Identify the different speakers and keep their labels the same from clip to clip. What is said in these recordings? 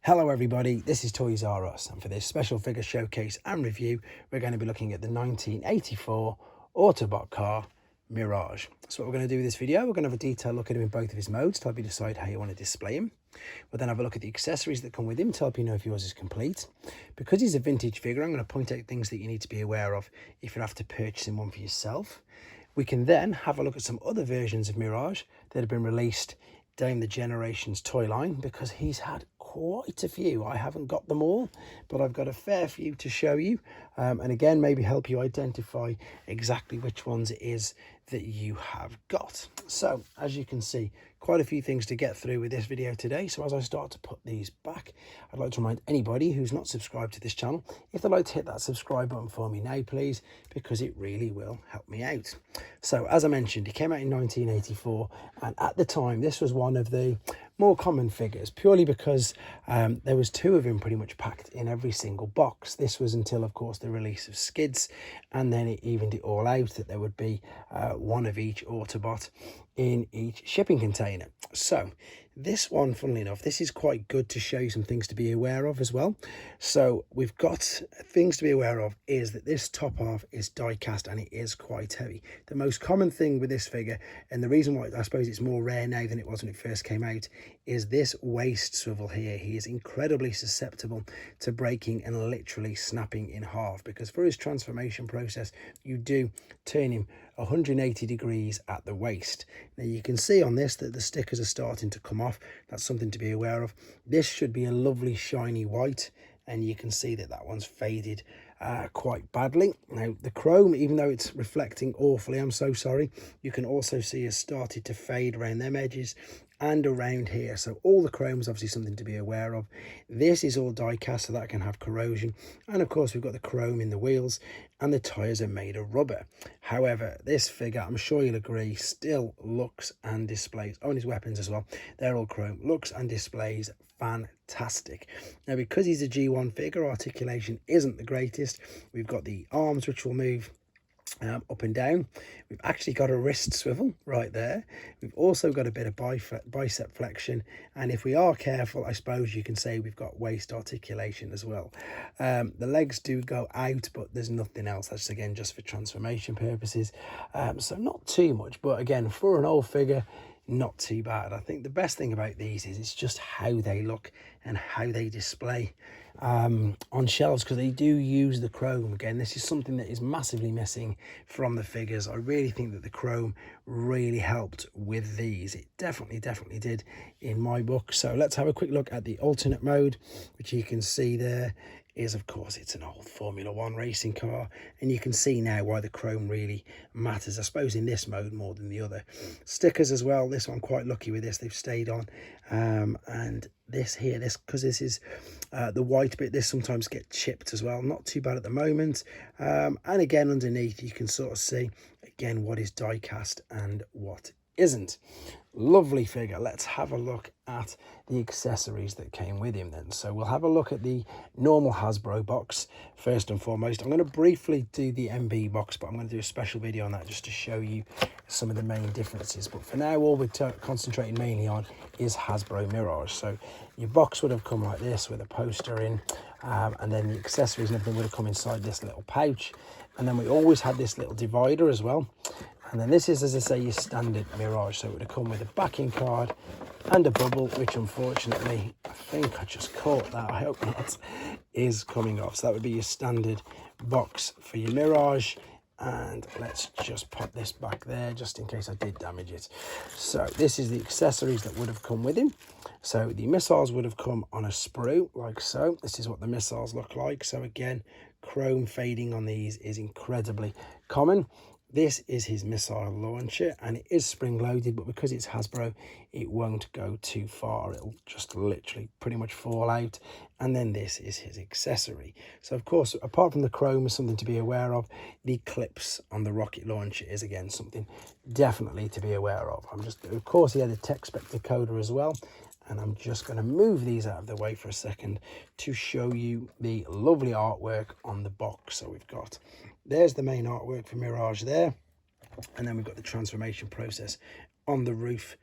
Speaker 1: Hello everybody, this is Toys R Us, and for this special figure showcase and review we're going to be looking at the 1984 Autobot car Mirage. So what we're going to do with this video, we're going to have a detailed look at him in both of his modes to help you decide how you want to display him. We'll then have a look at the accessories that come with him to help you know if yours is complete. Because he's a vintage figure, I'm going to point out things that you need to be aware of if you're after purchasing one for yourself. We can then have a look at some other versions of Mirage that have been released down the Generations toy line, because he's had quite a few. I haven't got them all, but I've got a fair few to show you, and again maybe help you identify exactly which ones it is that you have got. So as you can see, quite a few things to get through with this video today. So as I start to put these back, I'd like to remind anybody who's not subscribed to this channel, if they'd like to hit that subscribe button for me now please, because it really will help me out. So as I mentioned, it came out in 1984, and at the time this was one of the more common figures, purely because there was two of him pretty much packed in every single box. This was until of course the release of skids, and then it evened it all out that there would be one of each Autobot in each shipping container. So this one, funnily enough, this is quite good to show you some things to be aware of as well. So we've got things to be aware of is that this top half is die cast and it is quite heavy. The most common thing with this figure, and the reason why I suppose it's more rare now than it was when it first came out, is this waist swivel here. He is incredibly susceptible to breaking and literally snapping in half, because for his transformation process you do turn him 180 degrees at the waist. Now you can see on this that the stickers are starting to come off. That's something to be aware of. This should be a lovely shiny white, and you can see that that one's faded quite badly. Now the chrome, even though it's reflecting awfully, I'm so sorry, you can also see has started to fade around them edges and around here. So all the chrome is obviously something to be aware of. This is all die cast, so that can have corrosion, and of course we've got the chrome in the wheels, and the tires are made of rubber. However, this figure, I'm sure you'll agree, still looks and displays, oh, and his weapons as well, they're all chrome, looks and displays fantastic. Now because he's a G1 figure, articulation isn't the greatest. We've got the arms which will move up and down. We've actually got a wrist swivel right there. We've also got a bit of bicep flexion, and if we are careful, I suppose you can say we've got waist articulation as well. The legs do go out, but there's nothing else. That's again just for transformation purposes, so not too much, but again for an old figure, not too bad. I think the best thing about these is it's just how they look and how they display on shelves, because they do use the chrome. Again, this is something that is massively missing from the figures. I really think that the chrome really helped with these. It definitely did in my book. So let's have a quick look at the alternate mode, which you can see there is, of course, it's an old Formula 1 racing car, and you can see now why the chrome really matters, I suppose, in this mode more than the other. Stickers as well, this one quite lucky with this, they've stayed on, and this here, this, because this is the white bit, this sometimes gets chipped as well, not too bad at the moment. And again underneath you can sort of see again what is die cast and what isn't. Lovely figure. Let's have a look at the accessories that came with him then. So we'll have a look at the normal Hasbro box first and foremost. I'm going to briefly do the MB box, but I'm going to do a special video on that just to show you some of the main differences. But for now, all we're concentrating mainly on is Hasbro Mirage. So your box would have come like this with a poster in, and then the accessories and everything would have come inside this little pouch. And then we always had this little divider as well. And then this is, as I say, your standard Mirage. So it would have come with a backing card and a bubble, which unfortunately, I think I just caught that, I hope not, is coming off. So that would be your standard box for your Mirage. And let's just pop this back there just in case I did damage it. So this is the accessories that would have come with him. So the missiles would have come on a sprue like so. This is what the missiles look like. So again, chrome fading on these is incredibly common. This is his missile launcher, and it is spring loaded, but because it's Hasbro, it won't go too far. It'll just literally pretty much fall out. And then this is his accessory. So of course, apart from the chrome is something to be aware of, the clips on the rocket launcher is again something definitely to be aware of. Of course, he had a tech spec decoder as well. And I'm just going to move these out of the way for a second to show you the lovely artwork on the box. So we've got, there's the main artwork for Mirage there, and then we've got the transformation process on the roof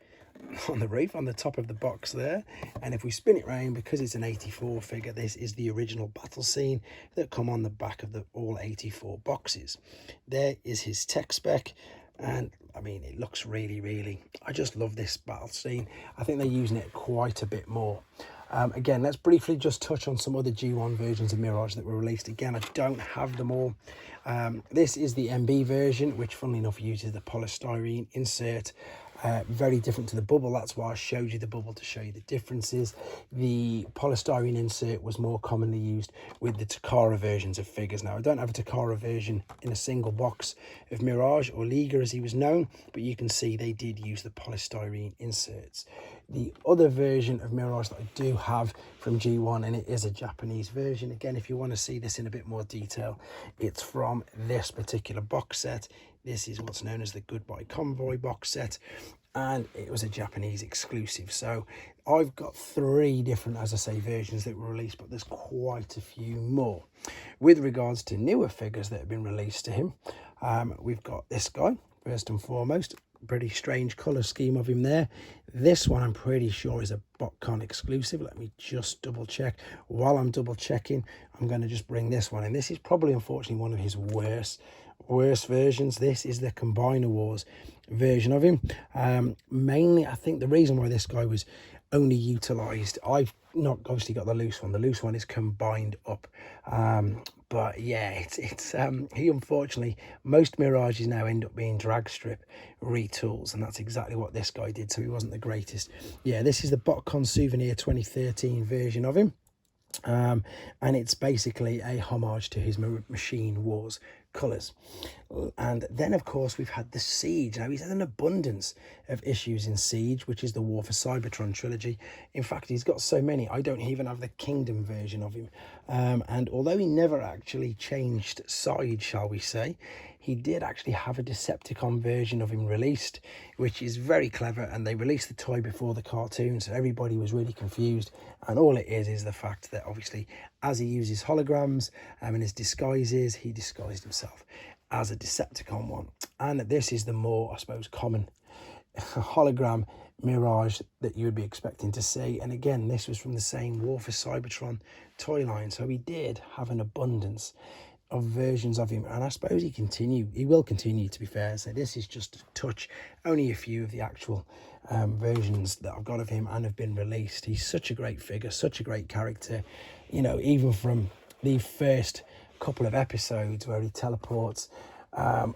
Speaker 1: on the roof, on the top of the box there. And if we spin it round, because it's an 84 figure, this is the original battle scene that come on the back of the all 84 boxes. There is his tech spec, and I mean, it looks really, I just love this battle scene. I think they're using it quite a bit more. Again, let's briefly just touch on some other G1 versions of Mirage that were released. Again, I don't have them all. This is the MB version, which funnily enough uses the polystyrene insert. Very different to the bubble. That's why I showed you the bubble, to show you the differences. The polystyrene insert was more commonly used with the Takara versions of figures. Now, I don't have a Takara version in a single box of Mirage, or Liga as he was known, but you can see they did use the polystyrene inserts. The other version of Mirage that I do have from G1, and it is a Japanese version. Again, if you want to see this in a bit more detail, it's from this particular box set. This is what's known as the Goodbye Convoy box set, and it was a Japanese exclusive. So I've got 3 different, as I say, versions that were released, but there's quite a few more. With regards to newer figures that have been released to him, we've got this guy, first and foremost. Pretty strange colour scheme of him there. This one I'm pretty sure is a BotCon exclusive. Let me just double check. While I'm double checking, I'm going to just bring this one in. This is probably, unfortunately, one of his worst versions. This is the Combiner Wars version of him. Mainly, I think the reason why this guy was only utilized, I've not obviously got the loose one. The loose one is combined up. But yeah, it's he, unfortunately, most Mirages now end up being drag strip retools, and that's exactly what this guy did, so he wasn't the greatest. Yeah, this is the BotCon Souvenir 2013 version of him. And it's basically a homage to his Machine Wars colours. And then, of course, we've had the Siege. Now, he's had an abundance of issues in Siege, which is the War for Cybertron trilogy. In fact, he's got so many, I don't even have the Kingdom version of him. And although he never actually changed sides, shall we say, he did actually have a Decepticon version of him released, which is very clever. And they released the toy before the cartoon, so everybody was really confused. And all it is the fact that, obviously, as he uses holograms and his disguises, he disguised himself as a Decepticon one. And this is the more, I suppose, common hologram Mirage that you would be expecting to see. And again, this was from the same War for Cybertron toy line, so he did have an abundance of versions of him, and I suppose he will continue, to be fair. So this is just a touch, only a few of the actual versions that I've got of him and have been released. He's such a great figure, such a great character, you know, even from the first couple of episodes where he teleports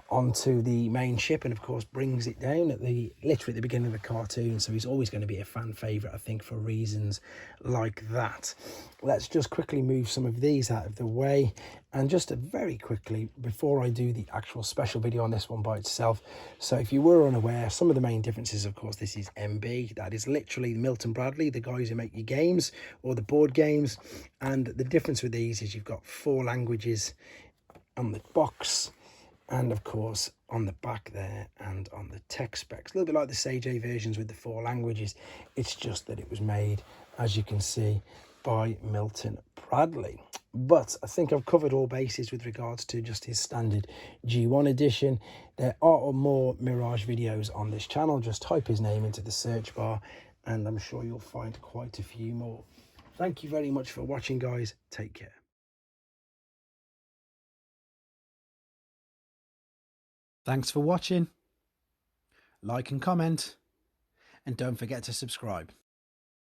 Speaker 1: onto the main ship and, of course, brings it down at literally at the beginning of the cartoon. So he's always going to be a fan favourite, I think, for reasons like that. Let's just quickly move some of these out of the way. And just very quickly, before I do the actual special video on this one by itself, so if you were unaware, some of the main differences, of course, this is MB. That is literally Milton Bradley, the guys who make your games or the board games. And the difference with these is you've got 4 languages on the box, and of course on the back there and on the tech specs, a little bit like the Sage A versions with the 4 languages. It's just that it was made, as you can see, by Milton Bradley. But I think I've covered all bases with regards to just his standard G1 edition. There are more Mirage videos on this channel. Just type his name into the search bar and I'm sure you'll find quite a few more. Thank you very much for watching, guys. Take care. Thanks for watching. Like and comment, and don't forget to subscribe.